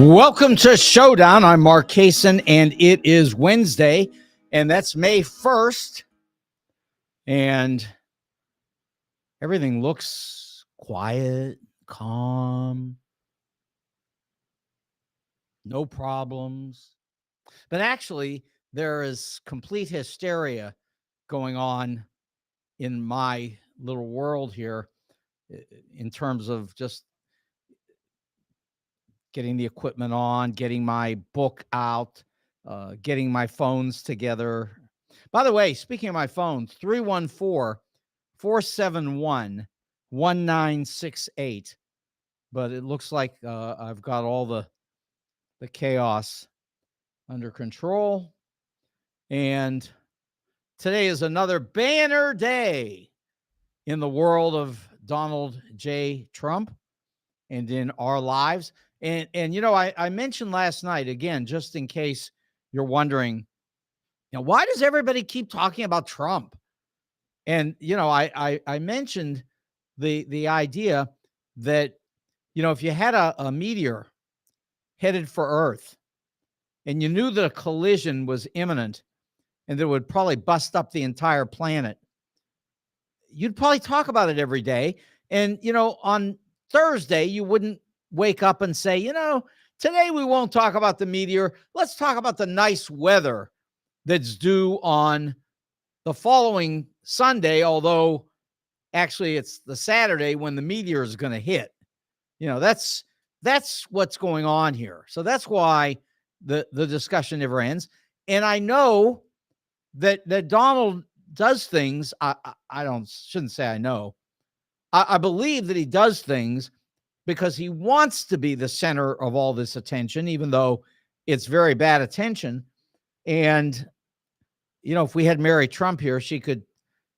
Welcome to Showdown. I'm Mark Kaysen, and it is Wednesday, and that's May 1st, and everything looks quiet, calm, no problems. But actually, there is complete hysteria going on in my little world here in terms of just getting the equipment on, getting my book out, getting my phones together. By the way, speaking of my phones, 314-471-1968. But it looks like I've got all the chaos under control. And today is another banner day in the world of Donald J. Trump and in our lives. And you know, I mentioned last night, again, just in case you're wondering, why does everybody keep talking about Trump? And, I mentioned the idea that, if you had a meteor headed for Earth and you knew that a collision was imminent and that it would probably bust up the entire planet, you'd probably talk about it every day. And, on Thursday, you wouldn't wake up and say, today we won't talk about the meteor. Let's talk about the nice weather that's due on the following Sunday, although actually it's the Saturday when the meteor is going to hit. That's what's going on here. So that's why the discussion never ends. And I know that Donald does things. I shouldn't say I know. I believe that he does things because he wants to be the center of all this attention, even though it's very bad attention. And, if we had Mary Trump here, she could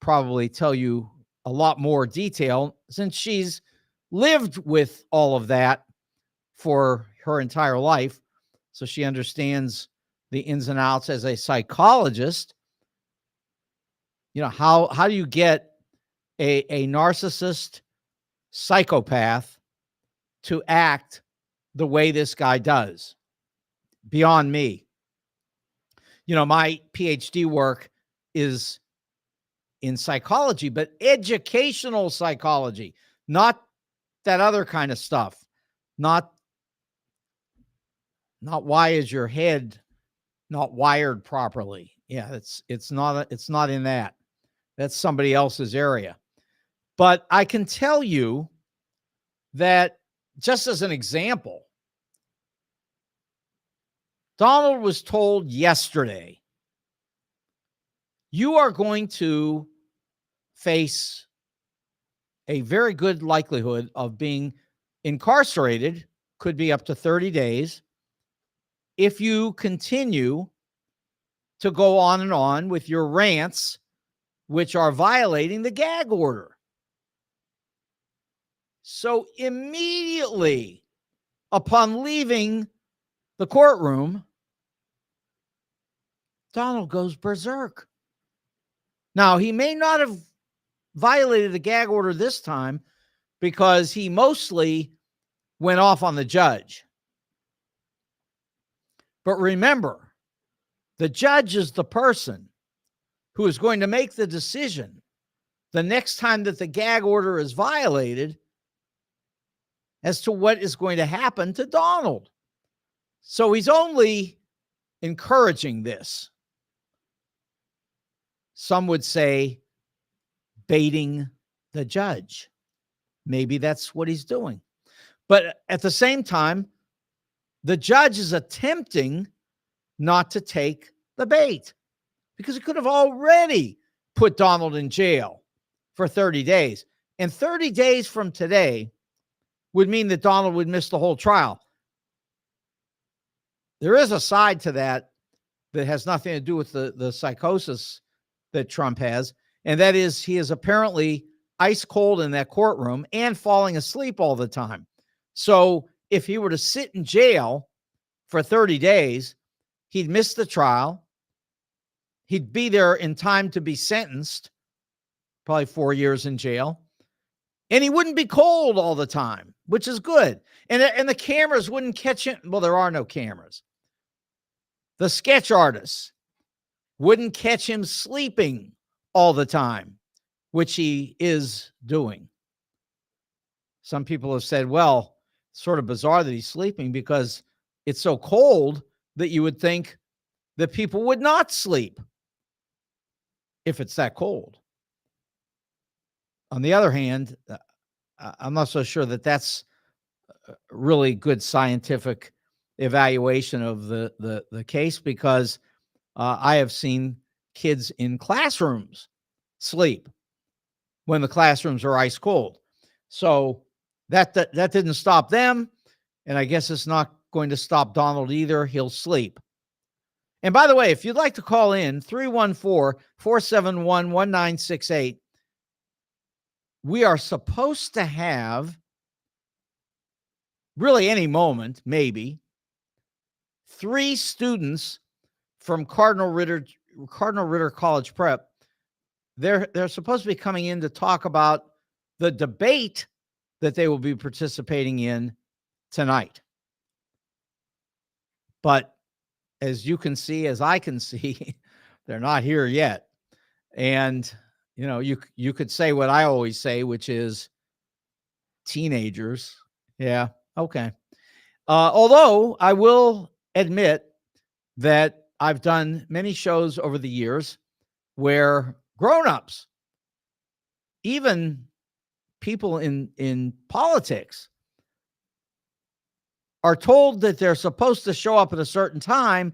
probably tell you a lot more detail since she's lived with all of that for her entire life. So she understands the ins and outs as a psychologist. How do you get a narcissist psychopath to act the way this guy does? Beyond me. My PhD work is in psychology, but educational psychology, not that other kind of stuff. Not why is your head not wired properly? Yeah, it's not in that. That's somebody else's area. But I can tell you that, just as an example, Donald was told yesterday, you are going to face a very good likelihood of being incarcerated, could be up to 30 days, if you continue to go on and on with your rants, which are violating the gag order. So immediately upon leaving the courtroom, Donald goes berserk. Now, he may not have violated the gag order this time because he mostly went off on the judge. But remember, the judge is the person who is going to make the decision the next time that the gag order is violated as to what is going to happen to Donald. So he's only encouraging this. Some would say baiting the judge. Maybe that's what he's doing. But at the same time, the judge is attempting not to take the bait because he could have already put Donald in jail for 30 days. And 30 days from today would mean that Donald would miss the whole trial. There is a side to that has nothing to do with the psychosis that Trump has, and that is he is apparently ice cold in that courtroom and falling asleep all the time. So if he were to sit in jail for 30 days, he'd miss the trial. He'd be there in time to be sentenced, probably 4 years in jail, and he wouldn't be cold all the time. which is good. And the cameras wouldn't catch him. Well, there are no cameras. The sketch artists wouldn't catch him sleeping all the time, which he is doing. Some people have said, well, it's sort of bizarre that he's sleeping because it's so cold that you would think that people would not sleep if it's that cold. On the other hand, I'm not so sure that that's really good scientific evaluation of the case, because I have seen kids in classrooms sleep when the classrooms are ice cold. So that didn't stop them, and I guess it's not going to stop Donald either. He'll sleep. And by the way, if you'd like to call in, 314-471-1968. We are supposed to have, really any moment, maybe, 3 students from Cardinal Ritter College Prep. They're supposed to be coming in to talk about the debate that they will be participating in tonight. But as you can see, as I can see, they're not here yet. And, you know, you could say what I always say, which is teenagers. Yeah. Okay. Although I will admit that I've done many shows over the years where grown-ups, even people in politics, are told that they're supposed to show up at a certain time,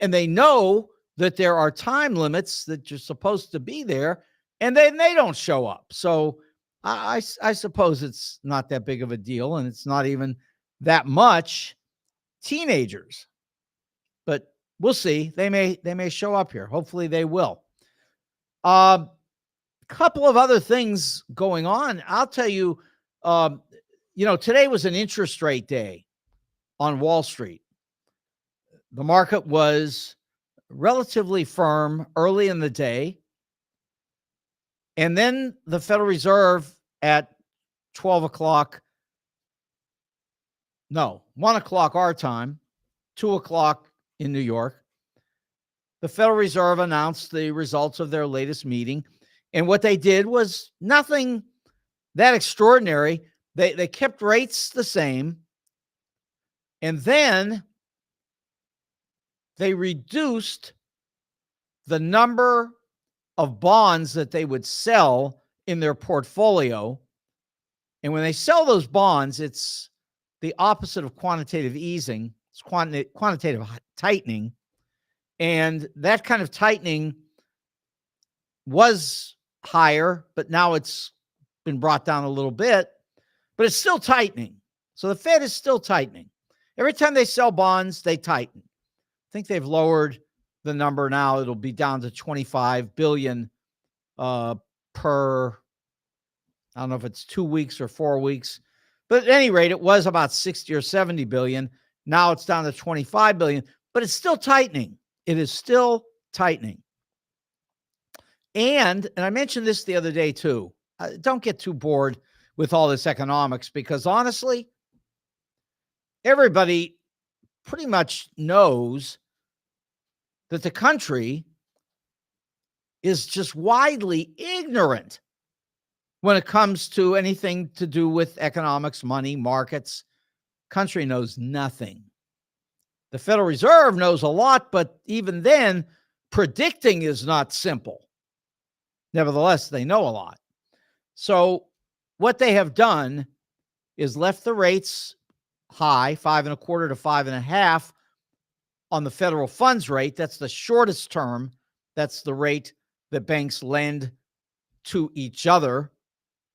and they know that there are time limits that you're supposed to be there, and then they don't show up. So I suppose it's not that big of a deal, and it's not even that much teenagers. But we'll see. They may show up here. Hopefully they will. Couple of other things going on. I'll tell you, today was an interest rate day on Wall Street. The market was relatively firm early in the day. And then the Federal Reserve at 1 o'clock our time, 2 o'clock in New York, the Federal Reserve announced the results of their latest meeting. And what they did was nothing that extraordinary. They kept rates the same. And then they reduced the number of bonds that they would sell in their portfolio. And when they sell those bonds, it's the opposite of quantitative easing. It's quantitative tightening. And that kind of tightening was higher, but now it's been brought down a little bit, but it's still tightening. So the Fed is still tightening. Every time they sell bonds, they tighten. I think they've lowered the number now. It'll be down to 25 billion per, I don't know if it's 2 weeks or 4 weeks, but at any rate, it was about 60 or 70 billion. Now it's down to 25 billion, but it's still tightening. It is still tightening. And I mentioned this the other day too. Don't get too bored with all this economics, because honestly, everybody pretty much knows that the country is just widely ignorant when it comes to anything to do with economics, money, markets. Country knows nothing. The Federal Reserve knows a lot, but even then, predicting is not simple. Nevertheless, they know a lot. So what they have done is left the rates high, 5.25 to 5.5 on the federal funds rate. That's the shortest term. That's the rate that banks lend to each other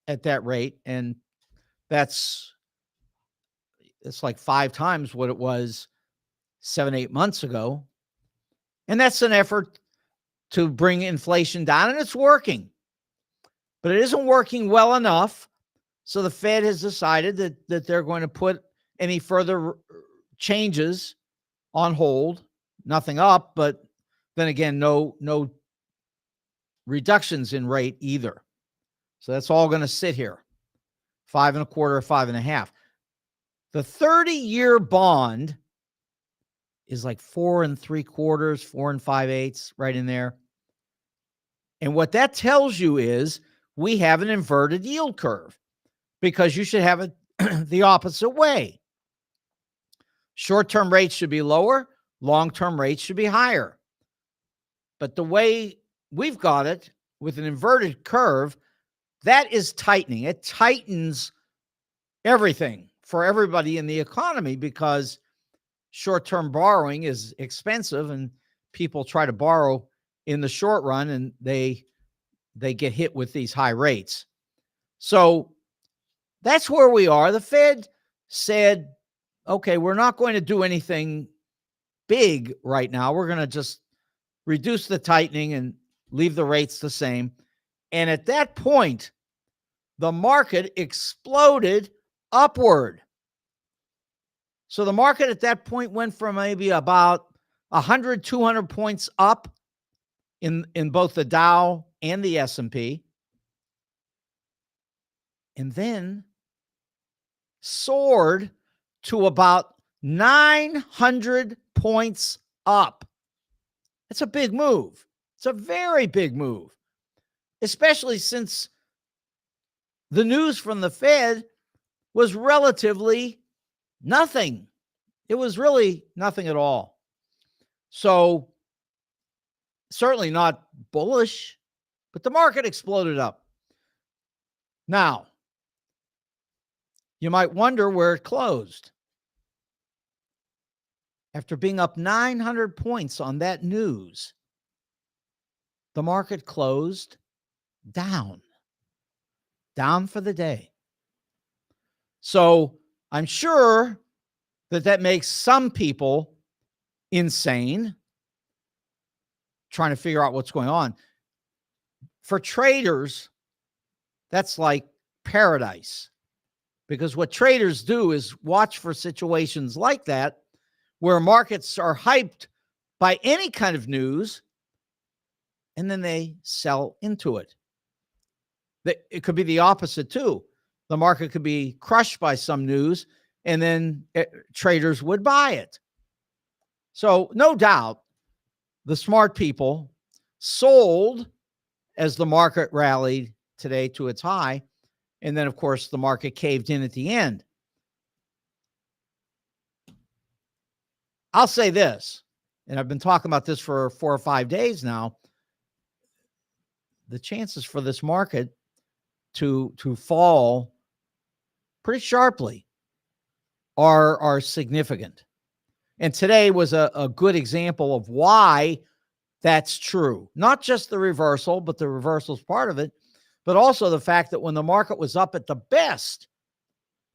at that rate. And it's like 5 times what it was 7-8 months ago. And that's an effort to bring inflation down, and it's working. But it isn't working well enough. So the Fed has decided that they're going to put any further changes on hold. Nothing up, but then again, no reductions in rate either. So that's all going to sit here, 5.25 or 5.5. The 30-year bond is like 4 3/4, 4 5/8, right in there. And what that tells you is we have an inverted yield curve, because you should have it the opposite way. Short-term rates should be lower, long-term rates should be higher. But the way we've got it with an inverted curve, that is tightening. It tightens everything for everybody in the economy, because short-term borrowing is expensive and people try to borrow in the short run, and they get hit with these high rates. So that's where we are. The Fed said, okay, we're not going to do anything big right now. We're going to just reduce the tightening and leave the rates the same. And at that point, the market exploded upward. So the market at that point went from maybe about 100, 200 points up in both the Dow and the S&P. And then soared to about 900 points up. That's a big move. It's a very big move, especially since the news from the Fed was relatively nothing. It was really nothing at all. So certainly not bullish, but the market exploded up. Now, you might wonder where it closed. After being up 900 points on that news, the market closed down for the day. So I'm sure that makes some people insane, trying to figure out what's going on. For traders, that's like paradise, because what traders do is watch for situations like that, where markets are hyped by any kind of news, and then they sell into it. It could be the opposite too. The market could be crushed by some news, and then traders would buy it. So no doubt, the smart people sold as the market rallied today to its high. And then, of course, the market caved in at the end. I'll say this, and I've been talking about this for 4 or 5 days now. The chances for this market to fall pretty sharply are significant. And today was a good example of why that's true. Not just the reversal, but the reversal is part of it, but also the fact that when the market was up at the best,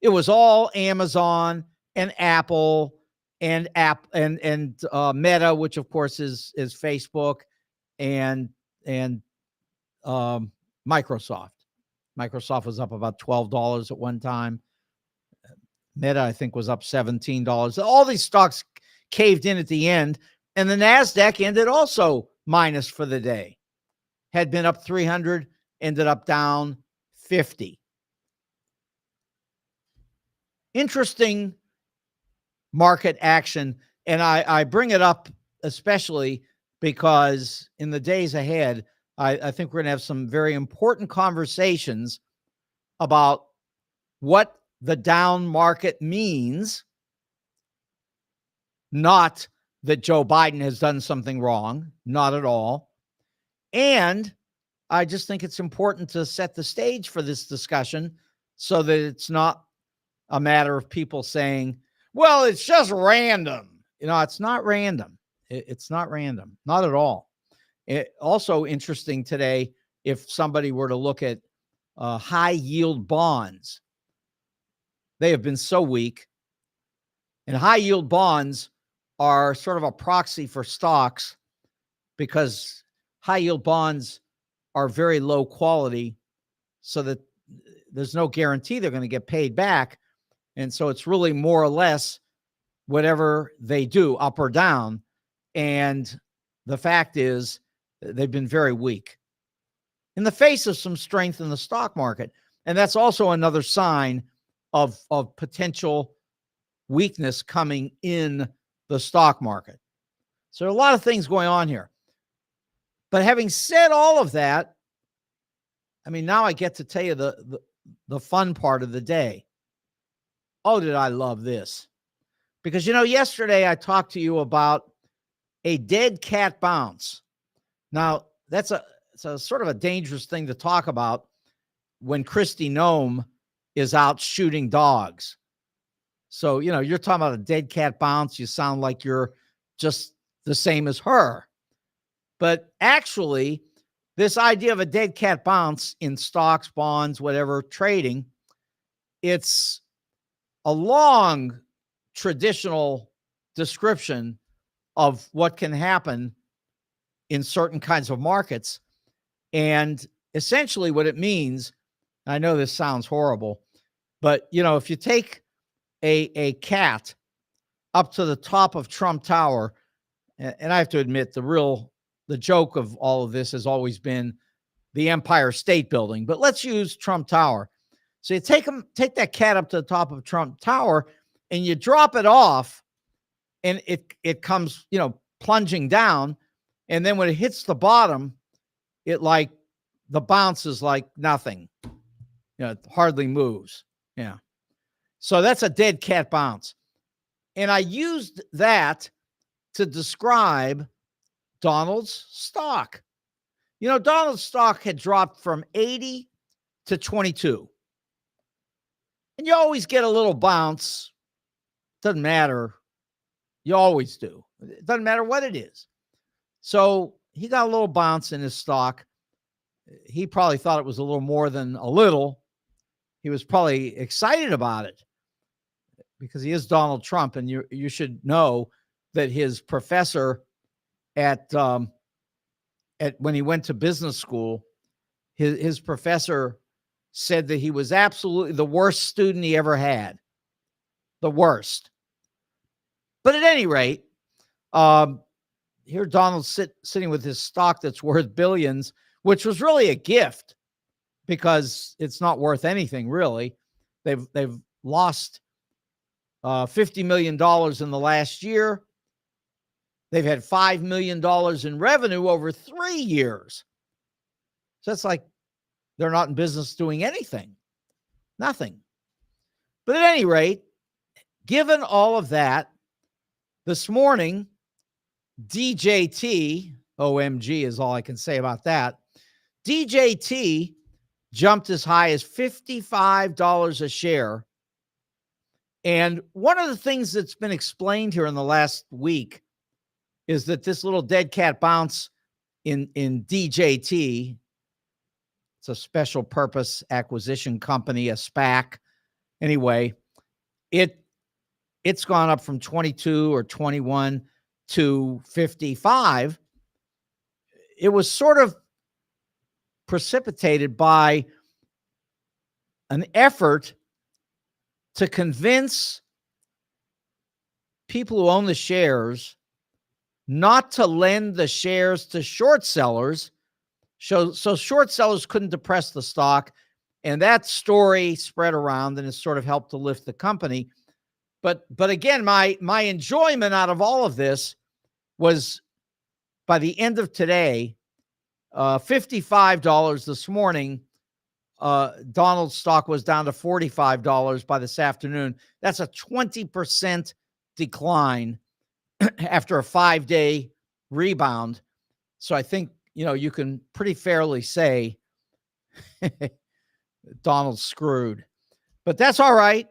it was all Amazon and Apple and Meta, which of course is Facebook, and Microsoft. Microsoft was up about $12 at one time. Meta, I think, was up $17. All these stocks caved in at the end, and the NASDAQ ended also minus for the day. Had been up 300, ended up down 50. Interesting market action, and I bring it up especially because in the days ahead, I think we're going to have some very important conversations about what the down market means. Not that Joe Biden has done something wrong, not at all. And I just think it's important to set the stage for this discussion so that it's not a matter of people saying, well, it's just random. It's not random. It's not random, not at all. It also interesting today, if somebody were to look at high yield bonds, they have been so weak. And high yield bonds are sort of a proxy for stocks, because high yield bonds are very low quality, so that there's no guarantee they're going to get paid back. And so it's really more or less whatever they do, up or down. And the fact is, they've been very weak in the face of some strength in the stock market. And that's also another sign of potential weakness coming in the stock market. So there are a lot of things going on here. But having said all of that, I mean, now I get to tell you the fun part of the day. Oh, did I love this? Because, yesterday I talked to you about a dead cat bounce. Now, it's a sort of a dangerous thing to talk about when Kristi Noem is out shooting dogs. So, you're talking about a dead cat bounce. You sound like you're just the same as her. But actually, this idea of a dead cat bounce in stocks, bonds, whatever, trading, it's a long traditional description of what can happen in certain kinds of markets. And essentially what it means, I know this sounds horrible, but if you take a cat up to the top of Trump Tower, and I have to admit the joke of all of this has always been the Empire State Building, but let's use Trump Tower. So you take that cat up to the top of Trump Tower and you drop it off, and it comes, plunging down. And then when it hits the bottom, the bounce is like nothing. It hardly moves. Yeah. So that's a dead cat bounce. And I used that to describe Donald's stock. Donald's stock had dropped from 80 to 22. And you always get a little bounce. Doesn't matter. You always do. It doesn't matter what it is. So he got a little bounce in his stock. He probably thought it was a little more than a little. He was probably excited about it because he is Donald Trump. And you should know that his professor at when he went to business school, his professor said that he was absolutely the worst student he ever had. The worst. But at any rate, here Donald's sitting with his stock that's worth billions, which was really a gift because it's not worth anything, really. They've lost $50 million in the last year. They've had $5 million in revenue over 3 years. So it's like they're not in business doing anything. Nothing. But at any rate, given all of that, this morning, DJT, OMG is all I can say about that. DJT jumped as high as $55 a share. And one of the things that's been explained here in the last week is that this little dead cat bounce in DJT, it's a special purpose acquisition company, a SPAC. Anyway, it's gone up from 22 or 21 to 55. It was sort of precipitated by an effort to convince people who own the shares not to lend the shares to short sellers. So short sellers couldn't depress the stock. And that story spread around and has sort of helped to lift the company. But again, my enjoyment out of all of this was by the end of today, $55 this morning. Donald's stock was down to $45 by this afternoon. That's a 20% decline after a 5-day rebound. So I think, you can pretty fairly say Donald's screwed. But that's all right.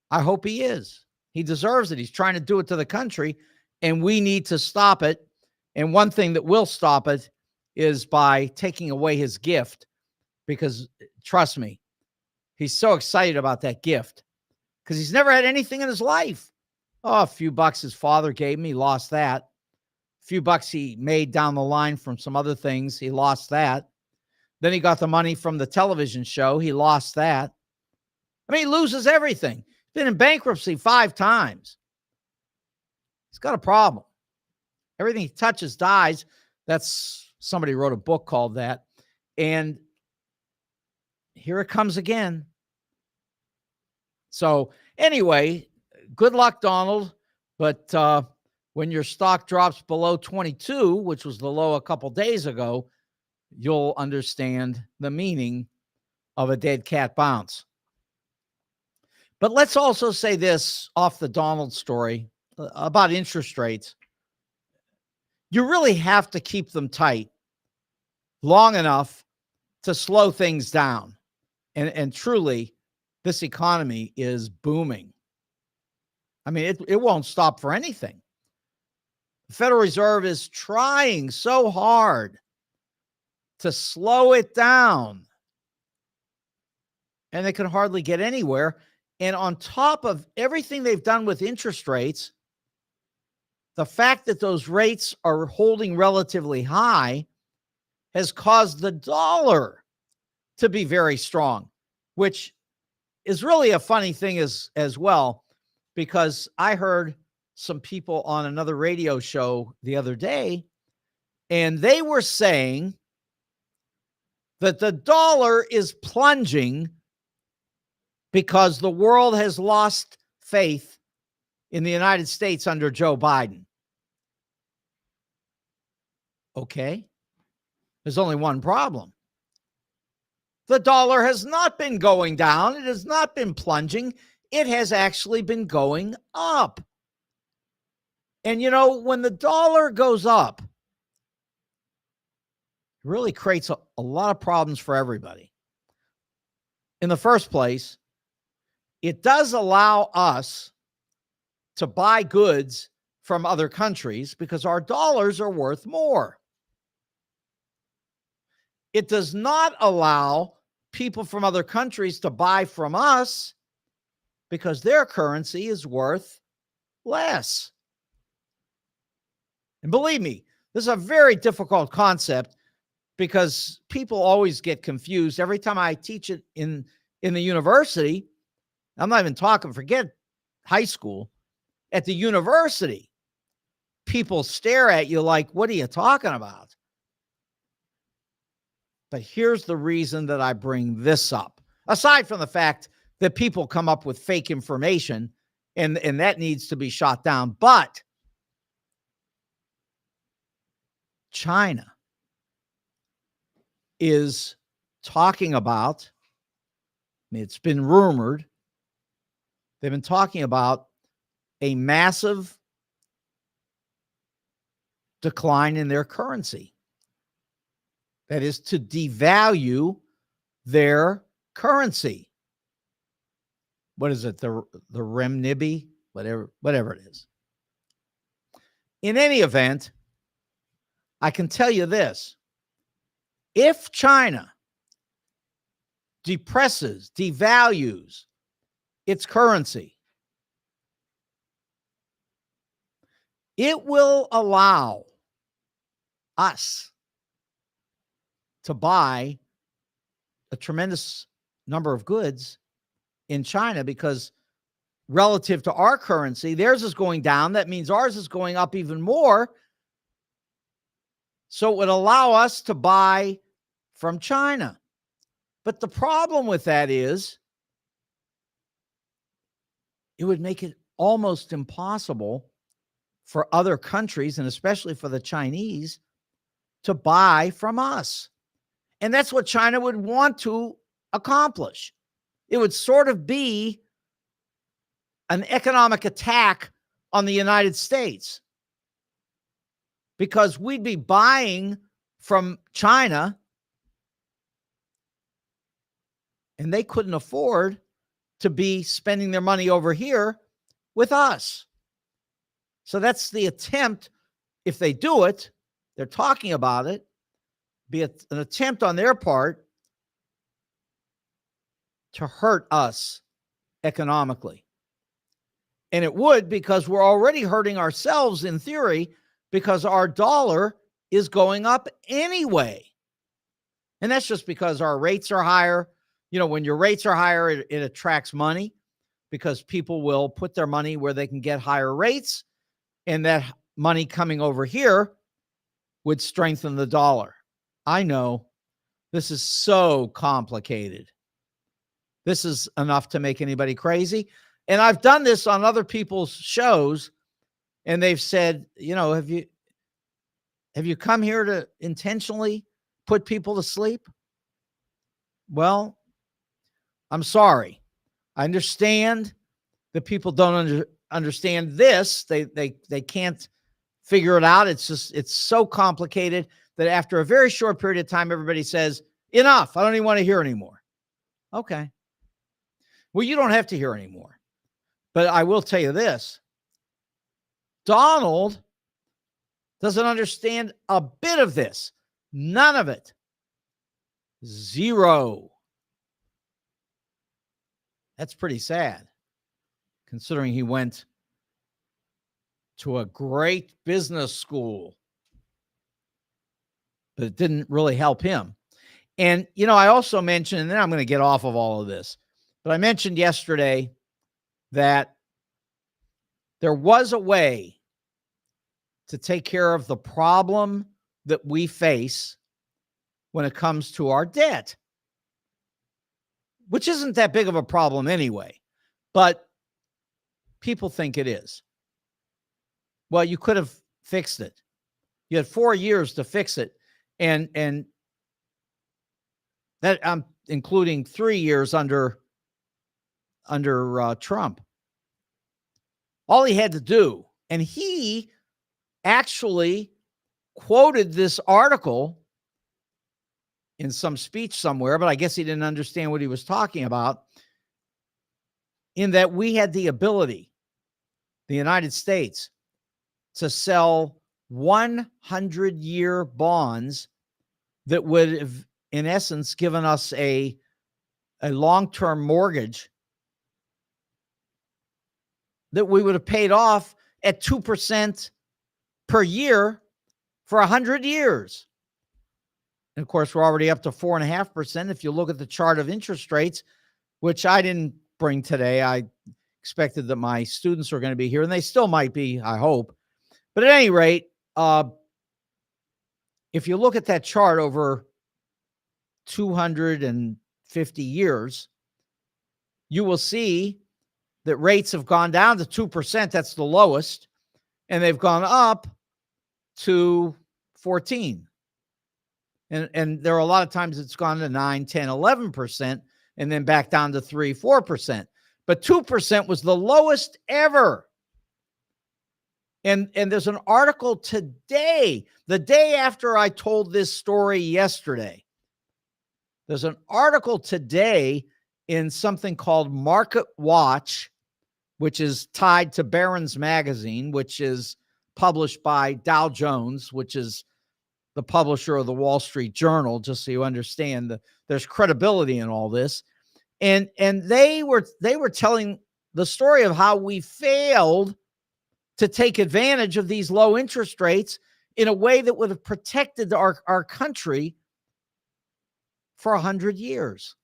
I hope he is. He deserves it. He's trying to do it to the country, and we need to stop it. And one thing that will stop it is by taking away his gift, because trust me, he's so excited about that gift because he's never had anything in his life. Oh, a few bucks his father gave him. He lost that. A few bucks he made down the line from some other things. He lost that. Then he got the money from the television show. He lost that. I mean, he loses everything. Been in bankruptcy 5 times. He's got a problem. Everything he touches dies. That's somebody wrote a book called that. And here it comes again. So anyway, good luck, Donald. But when your stock drops below 22, which was the low a couple days ago, you'll understand the meaning of a dead cat bounce. But let's also say this off the Donald story about interest rates. You really have to keep them tight long enough to slow things down. And truly, this economy is booming. I mean, it won't stop for anything. The Federal Reserve is trying so hard to slow it down, and they can hardly get anywhere. And on top of everything they've done with interest rates, the fact that those rates are holding relatively high has caused the dollar to be very strong, which is really a funny thing as well, because I heard some people on another radio show the other day, and they were saying that the dollar is plunging because the world has lost faith in the United States under Joe Biden. Okay. There's only one problem. The dollar has not been going down. It has not been plunging. It has actually been going up. And, you know, when the dollar goes up, it really creates a lot of problems for everybody. In the first place, it does allow us to buy goods from other countries because our dollars are worth more. It does not allow people from other countries to buy from us because their currency is worth less. And believe me, this is a very difficult concept because people always get confused. Every time I teach it in the university, I'm not even talking, forget high school. At the university, people stare at you like, what are you talking about? But here's the reason that I bring this up. Aside from the fact that people come up with fake information and that needs to be shot down. But China is talking about, I mean, it's been rumored, they've been talking about a massive decline in their currency. That is to devalue their currency. What is it? The renminbi, whatever it is. In any event, I can tell you this. If China devalues its currency, it will allow us to buy a tremendous number of goods in China because relative to our currency, theirs is going down. That means ours is going up even more. So it would allow us to buy from China. But the problem with that is it would make it almost impossible for other countries, and especially for the Chinese, to buy from us. And that's what China would want to accomplish. It would sort of be an economic attack on the United States because we'd be buying from China and they couldn't afford to be spending their money over here with us. So that's the attempt. If they do it, they're talking about it, be an attempt on their part to hurt us economically. And it would, because we're already hurting ourselves in theory because our dollar is going up anyway. And that's just because our rates are higher. You know, when your rates are higher, it attracts money because people will put their money where they can get higher rates. And that money coming over here would strengthen the dollar. I know this is so complicated. This is enough to make anybody crazy. And I've done this on other people's shows, and they've said, have you come here to intentionally put people to sleep? Well, I'm sorry. I understand that people don't understand this. They can't figure it out. It's so complicated that after a very short period of time, everybody says, enough. I don't even want to hear anymore. Okay. Well, you don't have to hear anymore. But I will tell you this. Donald doesn't understand a bit of this. None of it. Zero. That's pretty sad, considering he went to a great business school, but it didn't really help him. And, I also mentioned, and then I'm going to get off of all of this, but I mentioned yesterday that there was a way to take care of the problem that we face when it comes to our debt, which isn't that big of a problem anyway, but people think it is. Well, you could have fixed it. You had 4 years to fix it. And that I'm including 3 years under Trump. All he had to do, and he actually quoted this article in some speech somewhere, but I guess he didn't understand what he was talking about, in that we had the ability, the United States, to sell 100-year bonds that would have, in essence, given us a long-term mortgage that we would have paid off at 2% per year for 100 years. And of course, we're already up to 4.5%. If you look at the chart of interest rates, which I didn't bring today, I expected that my students were going to be here, and they still might be, I hope. But at any rate, if you look at that chart over 250 years, you will see that rates have gone down to 2%. That's the lowest. And they've gone up to 14. And there are a lot of times it's gone to 9, 10, 11%, and then back down to 3, 4%. But 2% was the lowest ever. And there's an article today, the day after I told this story yesterday. There's an article today in something called Market Watch, which is tied to Barron's Magazine, which is published by Dow Jones, which is the publisher of the Wall Street Journal, just so you understand there's credibility in all this. And they were telling the story of how we failed to take advantage of these low interest rates in a way that would have protected our country for 100 years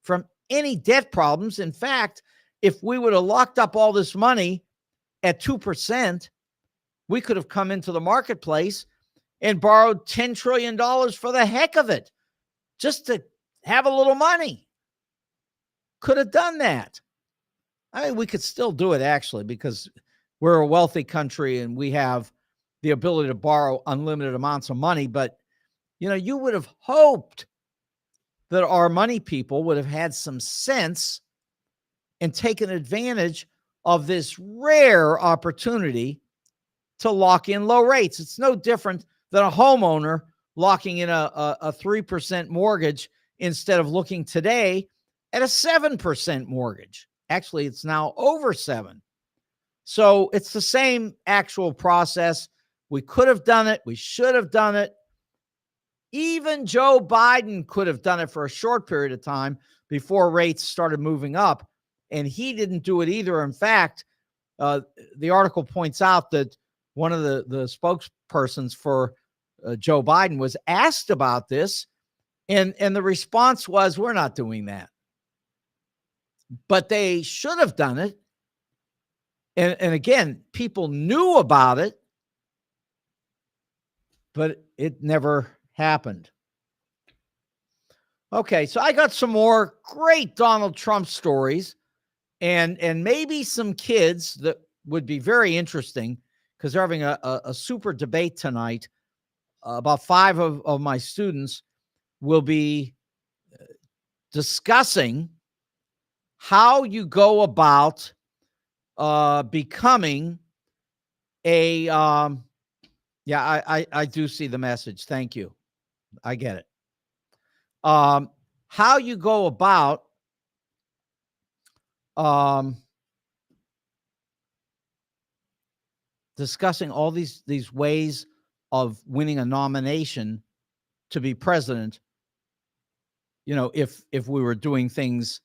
from any debt problems. In fact, if we would have locked up all this money at 2%, we could have come into the marketplace and borrowed $10 trillion for the heck of it, just to have a little money. Could have done that. I mean, we could still do it, actually, because we're a wealthy country and we have the ability to borrow unlimited amounts of money. But, you would have hoped that our money people would have had some sense and taken advantage of this rare opportunity to lock in low rates. It's no different than a homeowner locking in a 3% mortgage instead of looking today at a 7% mortgage. Actually, it's now over 7. So it's the same actual process. We could have done it. We should have done it. Even Joe Biden could have done it for a short period of time before rates started moving up, and he didn't do it either. In fact, the article points out that one of the spokespersons for Joe Biden was asked about this, and the response was, we're not doing that. But they should have done it. And again, people knew about it, but it never happened. Okay, so I got some more great Donald Trump stories, and maybe some kids that would be very interesting because they're having a super debate tonight. About 5 of my students will be discussing how you go about becoming a I do see the message. Thank you. I get it. How you go about discussing all these ways of winning a nomination to be president, if we were doing things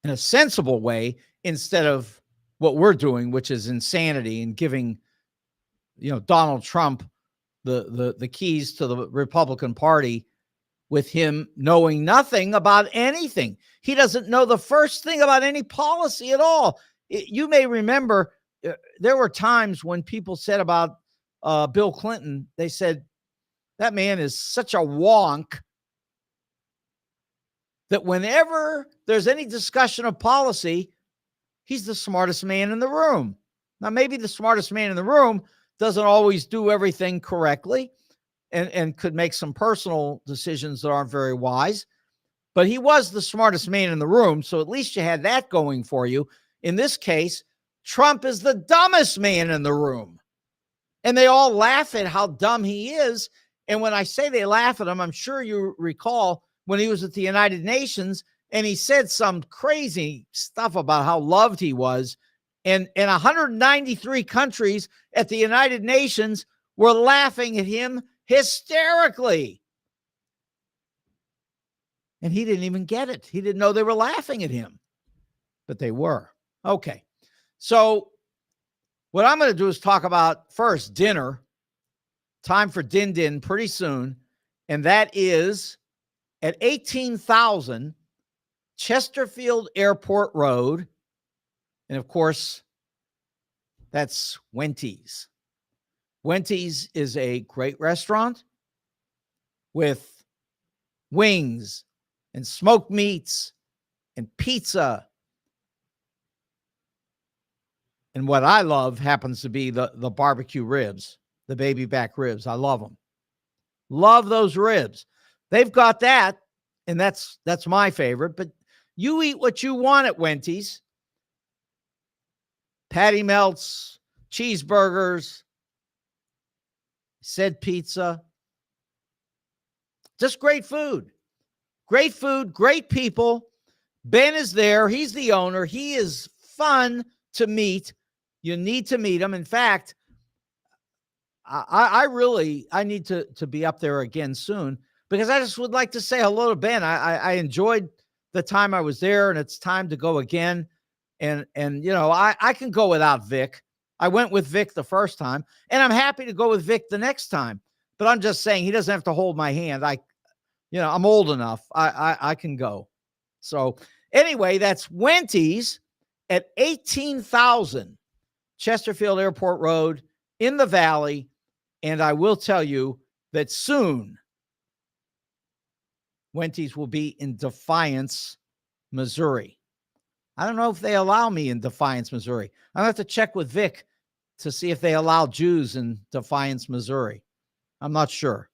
in a sensible way instead of what we're doing, which is insanity, and giving Donald Trump the keys to the Republican Party with him knowing nothing about anything. He doesn't know the first thing about any policy at all. You may remember there were times when people said about Bill Clinton, they said, that man is such a wonk that whenever there's any discussion of policy, he's the smartest man in the room. Now, maybe the smartest man in the room doesn't always do everything correctly and could make some personal decisions that aren't very wise, but he was the smartest man in the room, so at least you had that going for you. In this case, Trump is the dumbest man in the room, and they all laugh at how dumb he is. And when I say they laugh at him, I'm sure you recall when he was at the United Nations and he said some crazy stuff about how loved he was. And 193 countries at the United Nations were laughing at him hysterically. And he didn't even get it. He didn't know they were laughing at him, but they were. Okay. So what I'm going to do is talk about first dinner. Time for din pretty soon. And that is at 18,000 Chesterfield Airport Road. And of course, that's Wenty's. Wenty's is a great restaurant with wings and smoked meats and pizza. And what I love happens to be the barbecue ribs, the baby back ribs. I love them. Love those ribs. They've got that, and that's my favorite. But you eat what you want at Wenty's. Patty melts, cheeseburgers, said pizza. Just great food. Great food, great people. Ben is there. He's the owner. He is fun to meet. You need to meet him. In fact, I need to be up there again soon because I just would like to say hello to Ben. I enjoyed the time I was there, and it's time to go again. And I can go without Vic. I went with Vic the first time, and I'm happy to go with Vic the next time. But I'm just saying he doesn't have to hold my hand. I'm old enough. I can go. So anyway, that's Wenty's at 18,000 Chesterfield Airport Road in the Valley. And I will tell you that soon Wenty's will be in Defiance, Missouri. I don't know if they allow me in Defiance, Missouri. I'll have to check with Vic to see if they allow Jews in Defiance, Missouri. I'm not sure,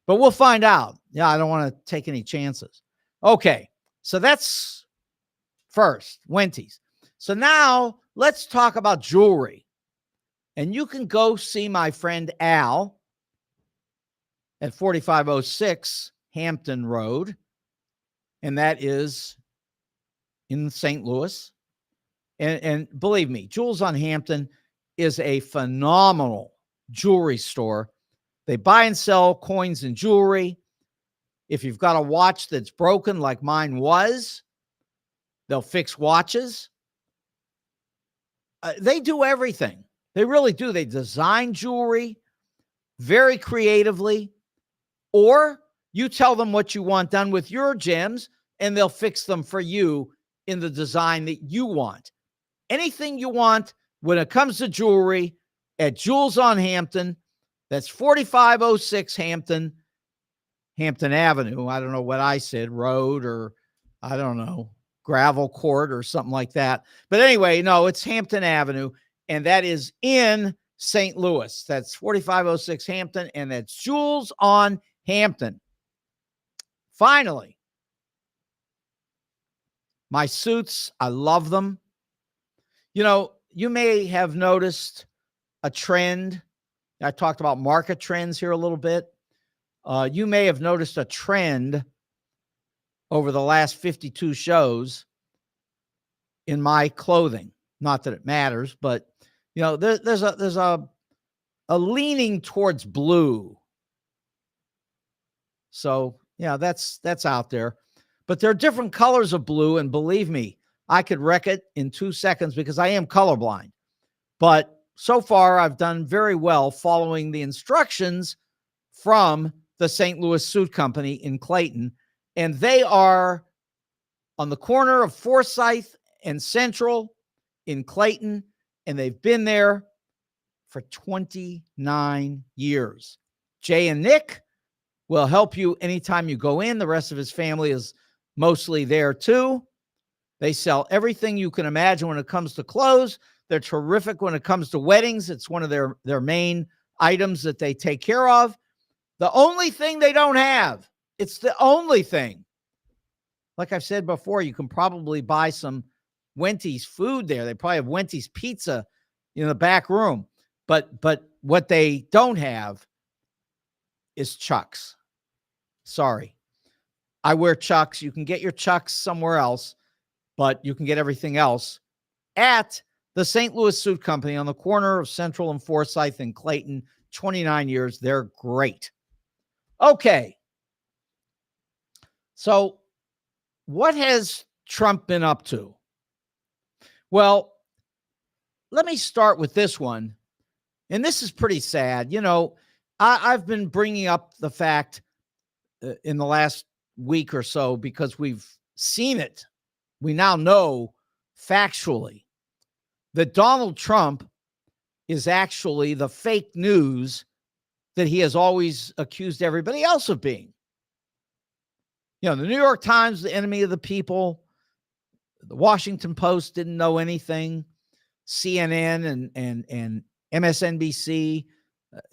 but we'll find out. Yeah, I don't want to take any chances. Okay, so that's first, Wenty's. So now let's talk about jewelry. And you can go see my friend Al at 4506 Hampton Road. And that is in St. Louis. And believe me, Jewels on Hampton is a phenomenal jewelry store. They buy and sell coins and jewelry. If you've got a watch that's broken like mine was, they'll fix watches. They do everything. They really do. They design jewelry very creatively, or you tell them what you want done with your gems and they'll fix them for you in the design that you want. Anything you want when it comes to jewelry at Jewels on Hampton, that's 4506 Hampton Avenue. I don't know what I said, road, or I don't know, gravel court or something like that. But anyway, no, it's Hampton Avenue, and that is in St. Louis. That's 4506 Hampton, and that's Jules on Hampton. Finally, my suits, I love them. You know, you may have noticed a trend. I talked about market trends here a little bit. You may have noticed a trend over the last 52 shows in my clothing. Not that it matters, but you know, there's a leaning towards blue. So yeah, that's out there. But there are different colors of blue, and believe me, I could wreck it in 2 seconds because I am colorblind. But so far, I've done very well following the instructions from the St. Louis Suit Company in Clayton, and they are on the corner of Forsyth and Central in Clayton, and they've been there for 29 years. Jay and Nick will help you anytime you go in. The rest of his family is mostly there too. They sell everything you can imagine when it comes to clothes. They're terrific when it comes to weddings. It's one of their main items that they take care of. The only thing they don't have, it's the only thing. Like I've said before, you can probably buy some Wendy's food there. They probably have Wendy's pizza in the back room. But what they don't have is Chucks. Sorry. I wear Chucks. You can get your Chucks somewhere else, but you can get everything else at the St. Louis Suit Company on the corner of Central and Forsyth in Clayton. 29 years. They're great. Okay. So what has Trump been up to? Well, let me start with this one. And this is pretty sad. You know, I've been bringing up the fact in the last week or so because we've seen it. We now know factually that Donald Trump is actually the fake news that he has always accused everybody else of being. You know, the New York Times, the enemy of the people. The Washington Post didn't know anything. CNN and MSNBC,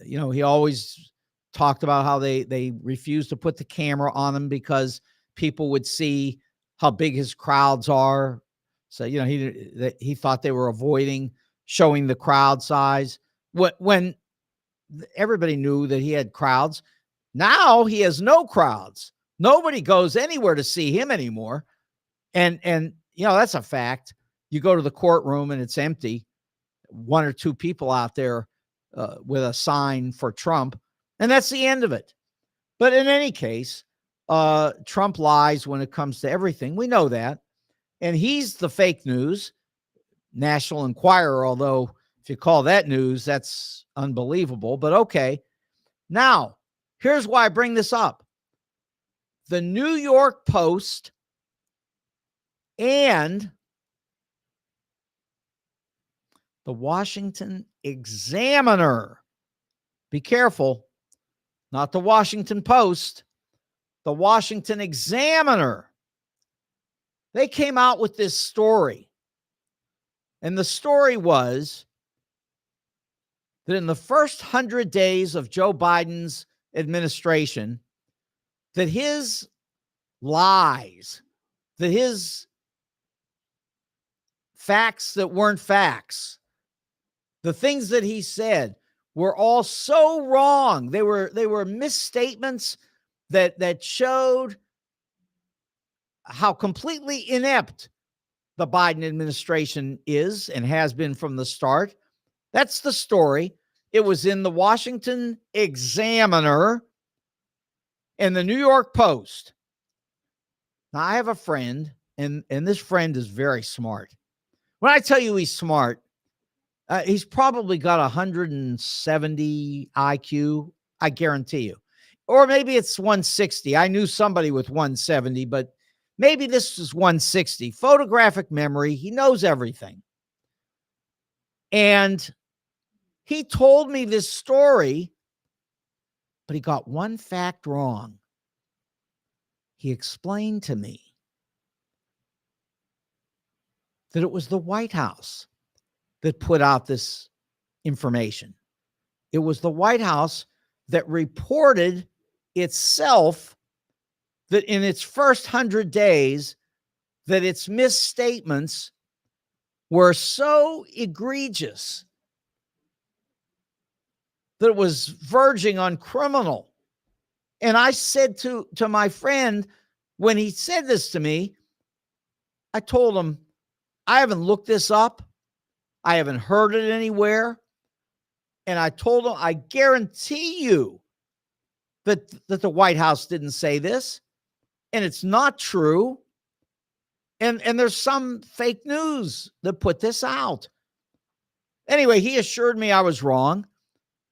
you know, he always talked about how they refused to put the camera on him because people would see how big his crowds are. So, you know, he thought they were avoiding showing the crowd size when everybody knew that he had crowds. Now he has no crowds. Nobody goes anywhere to see him anymore. And you know, that's a fact. You go to the courtroom and it's empty. One or two people out there with a sign for Trump, and that's the end of it. But in any case, Trump lies when it comes to everything. We know that. And he's the fake news, National Enquirer, although if you call that news, that's unbelievable. But okay. Now, here's why I bring this up. The New York Post and the Washington Examiner. Be careful. Not the Washington Post, the Washington Examiner. They came out with this story. And the story was that in the first 100 days of Joe Biden's administration, that his lies, that his facts that weren't facts, the things that he said were all so wrong. They were misstatements that showed how completely inept the Biden administration is and has been from the start. That's the story. It was in the Washington Examiner and the New York Post. Now, I have a friend, and this friend is very smart. When I tell you he's smart, he's probably got 170 IQ, I guarantee you. Or maybe it's 160. I knew somebody with 170, but maybe this is 160. Photographic memory. He knows everything. And he told me this story, but he got one fact wrong. He explained to me that it was the White House that put out this information. It was the White House that reported itself that in its first 100 days, that its misstatements were so egregious that it was verging on criminal. And I said to my friend, when he said this to me, I told him, I haven't looked this up. I haven't heard it anywhere. And I told him, I guarantee you that the White House didn't say this. And it's not true. And there's some fake news that put this out. Anyway, he assured me I was wrong,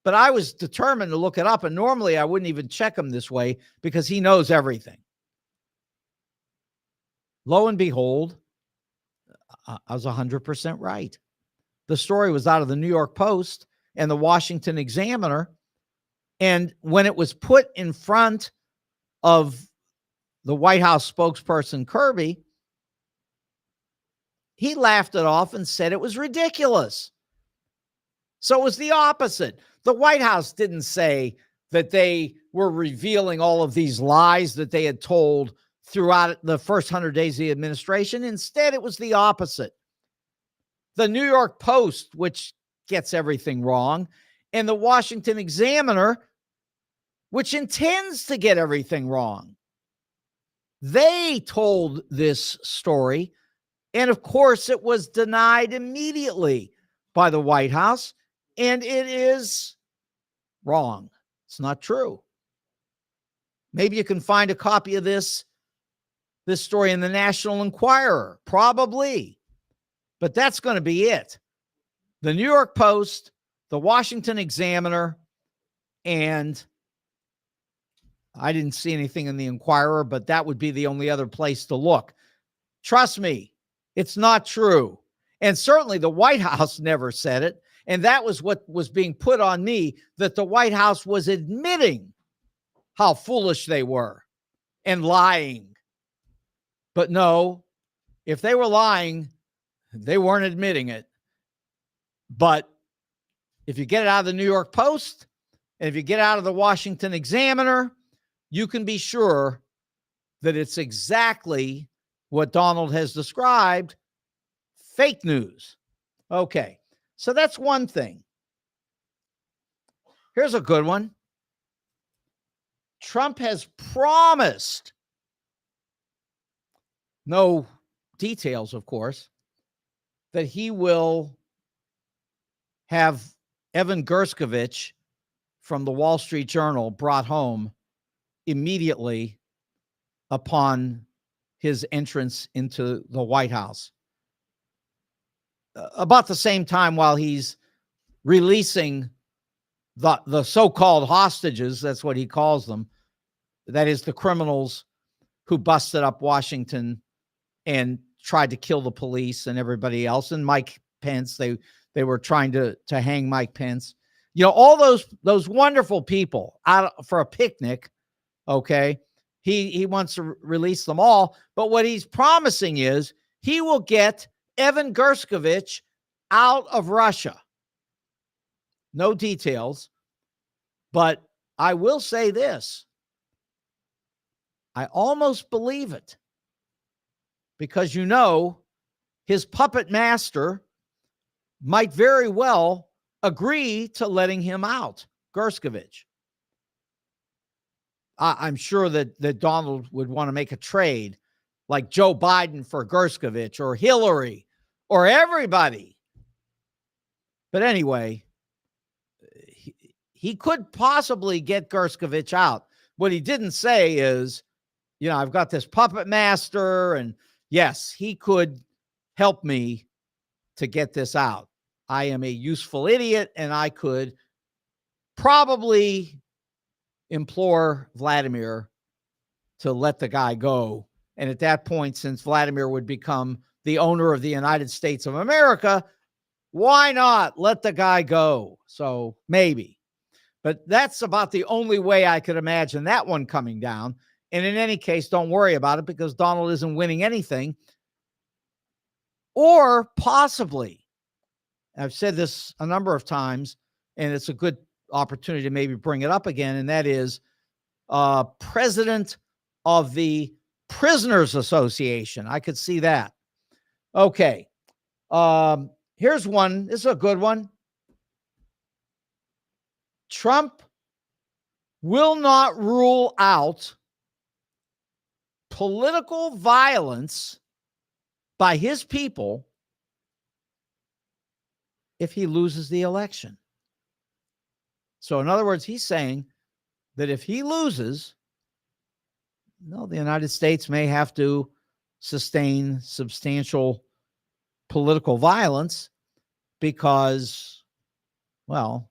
but I was determined to look it up. And normally I wouldn't even check him this way because he knows everything. Lo and behold, I was 100% right. The story was out of the New York Post and the Washington Examiner. And when it was put in front of the White House spokesperson, Kirby, he laughed it off and said it was ridiculous. So it was the opposite. The White House didn't say that they were revealing all of these lies that they had told throughout the first 100 days of the administration. Instead, it was the opposite. The New York Post, which gets everything wrong, and the Washington Examiner, which intends to get everything wrong. They told this story, and of course, it was denied immediately by the White House, and it is wrong. It's not true. Maybe you can find a copy of this story in the National Enquirer, probably, but that's going to be it. The New York Post, the Washington Examiner, and I didn't see anything in the Enquirer, but that would be the only other place to look. Trust me, it's not true. And certainly the White House never said it. And that was what was being put on me, that the White House was admitting how foolish they were and lying. But no, if they were lying, they weren't admitting it. But if you get it out of the New York Post, and if you get out of the Washington Examiner, you can be sure that it's exactly what Donald has described, fake news. Okay, so that's one thing. Here's a good one. Trump has promised, no details, of course, that he will have Evan Gershkovich from the Wall Street Journal brought home immediately upon his entrance into the White House. About the same time while he's releasing the so-called hostages, that's what he calls them, that is the criminals who busted up Washington and tried to kill the police and everybody else, and Mike Pence, they were trying to hang Mike Pence. You know, all those wonderful people out for a picnic, okay? He wants to release them all, but what he's promising is he will get Evan Gershkovich out of Russia. No details, but I will say this. I almost believe it because, you know, his puppet master might very well agree to letting him out, Gershkovich. I'm sure that Donald would want to make a trade like Joe Biden for Gershkovich or Hillary or everybody. But anyway, he could possibly get Gershkovich out. What he didn't say is, you know, I've got this puppet master, and yes, he could help me to get this out. I am a useful idiot, and I could probably implore Vladimir to let the guy go. And at that point, since Vladimir would become the owner of the United States of America, why not let the guy go? So maybe. But that's about the only way I could imagine that one coming down. And in any case, don't worry about it because Donald isn't winning anything. Or possibly, I've said this a number of times, and it's a good opportunity to maybe bring it up again, and that is president of the Prisoners Association. I could see that. Okay. Here's one. This is a good one. Trump will not rule out political violence by his people if he loses the election. So, in other words, he's saying that if he loses, the United States may have to sustain substantial political violence because, well,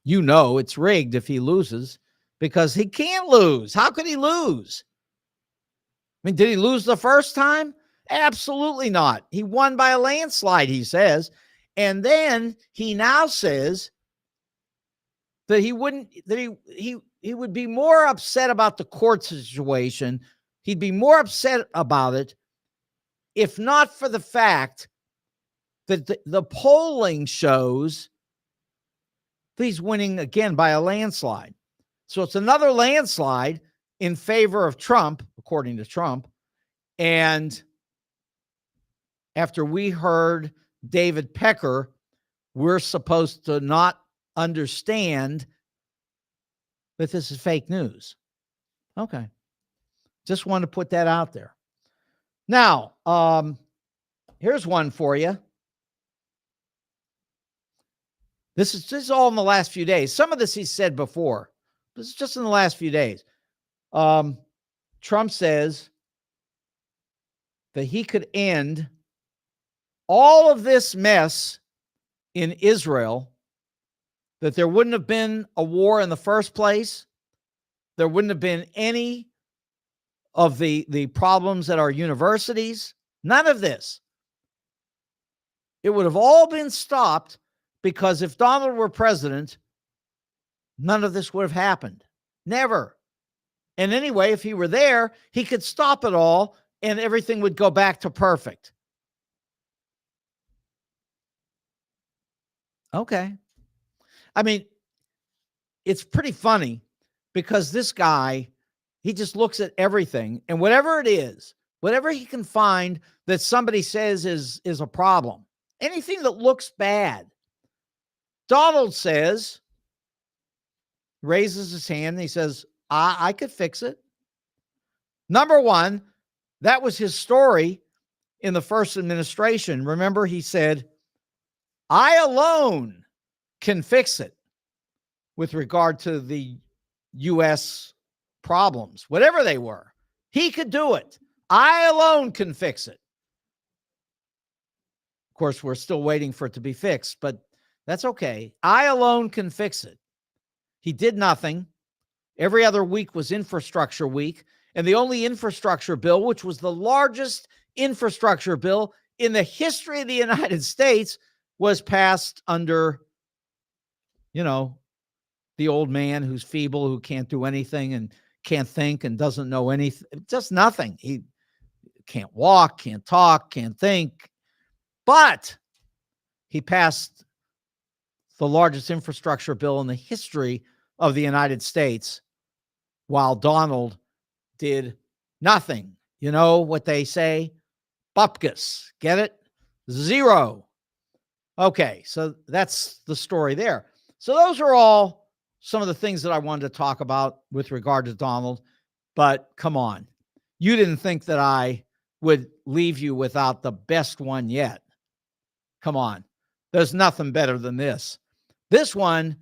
it's rigged if he loses, because he can't lose. How could he lose? I mean, did he lose the first time? Absolutely not. He won by a landslide, he says. And then he now says that he would be more upset about the court situation. He'd be more upset about it if not for the fact that the polling shows that he's winning again by a landslide. So it's another landslide in favor of Trump, according to Trump. And after we heard David Pecker, we're supposed to not understand that this is fake news. Okay. Just wanted to put that out there. Now, here's one for you. This is all in the last few days. Some of this he said before. This is just in the last few days. Trump says that he could end all of this mess in Israel, that there wouldn't have been a war in the first place. There wouldn't have been any of the problems at our universities. None of this. It would have all been stopped because if Donald were president, none of this would have happened. Never. And anyway, if he were there, he could stop it all and everything would go back to perfect. Okay. I mean, it's pretty funny because this guy, he just looks at everything, and whatever it is, whatever he can find that somebody says is a problem, anything that looks bad, Donald says, raises his hand, and he says, I could fix it. Number one, that was his story in the first administration. Remember, he said, I alone can fix it with regard to the U.S. problems, whatever they were. He could do it. I alone can fix it. Of course, we're still waiting for it to be fixed, but that's okay. I alone can fix it. He did nothing. Every other week was infrastructure week. And the only infrastructure bill, which was the largest infrastructure bill in the history of the United States, was passed under, the old man who's feeble, who can't do anything and can't think and doesn't know anything, just nothing. He can't walk, can't talk, can't think. But he passed the largest infrastructure bill in the history of the United States, while Donald did nothing. You know what they say? Bupkis. Get it? Zero. Okay, so that's the story there. So those are all some of the things that I wanted to talk about with regard to Donald. But come on, you didn't think that I would leave you without the best one yet. Come on, there's nothing better than this. This one,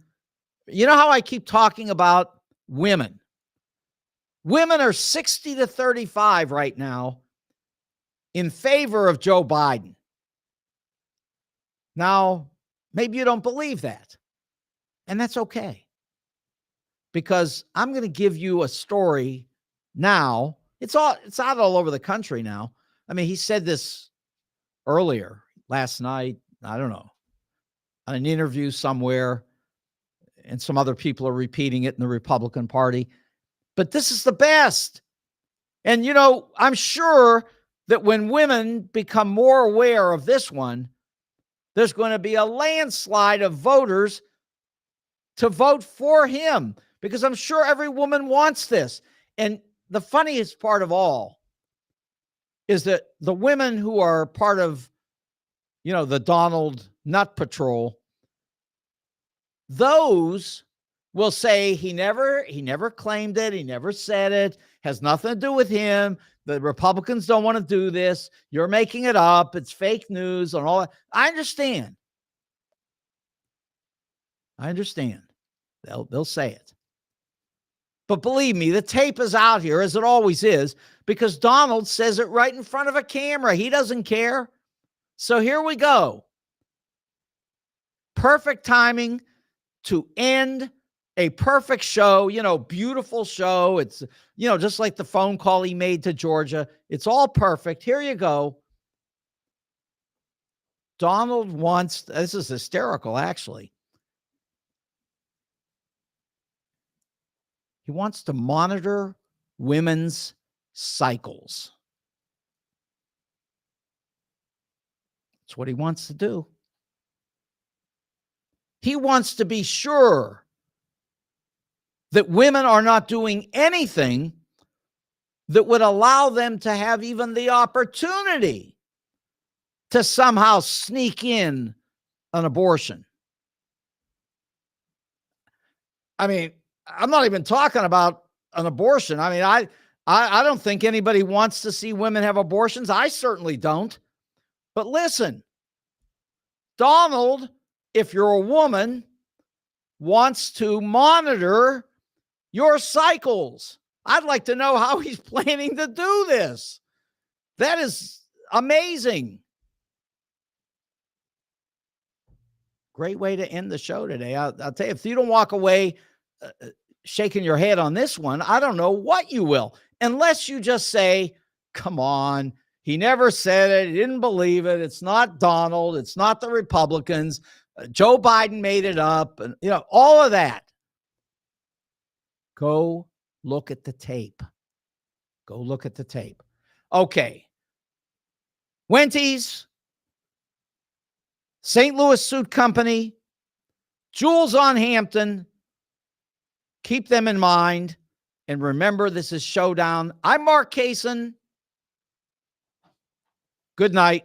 you know how I keep talking about women? Women are 60 to 35 right now in favor of Joe Biden. Now, maybe you don't believe that, and that's okay, because I'm going to give you a story now. It's out all over the country now. I mean, he said this earlier last night, I don't know, on an interview somewhere, and some other people are repeating it in the Republican Party. But this is the best. And, I'm sure that when women become more aware of this one, there's going to be a landslide of voters to vote for him, because I'm sure every woman wants this. And the funniest part of all is that the women who are part of, the Donald Nut Patrol, those will say he never claimed it, he never said it, has nothing to do with him. The Republicans don't want to do this. You're making it up. It's fake news and all that. I understand. They'll say it. But believe me, the tape is out here, as it always is, because Donald says it right in front of a camera. He doesn't care. So here we go. Perfect timing to end a perfect show, beautiful show. It's, just like the phone call he made to Georgia. It's all perfect. Here you go. Donald wants, this is hysterical, actually. He wants to monitor women's cycles. That's what he wants to do. He wants to be sure that women are not doing anything that would allow them to have even the opportunity to somehow sneak in an abortion. I mean, I'm not even talking about an abortion. I mean, I don't think anybody wants to see women have abortions. I certainly don't. But listen, Donald, if you're a woman, wants to monitor your cycles. I'd like to know how he's planning to do this. That is amazing. Great way to end the show today. I'll tell you, if you don't walk away shaking your head on this one, I don't know what you will, unless you just say, come on, he never said it. He didn't believe it. It's not Donald. It's not the Republicans. Joe Biden made it up. And, all of that. Go look at the tape. Go look at the tape. Okay. Wendy's, St. Louis Suit Company, Jules on Hampton. Keep them in mind. And remember, this is Showdown. I'm Mark Kaysen. Good night.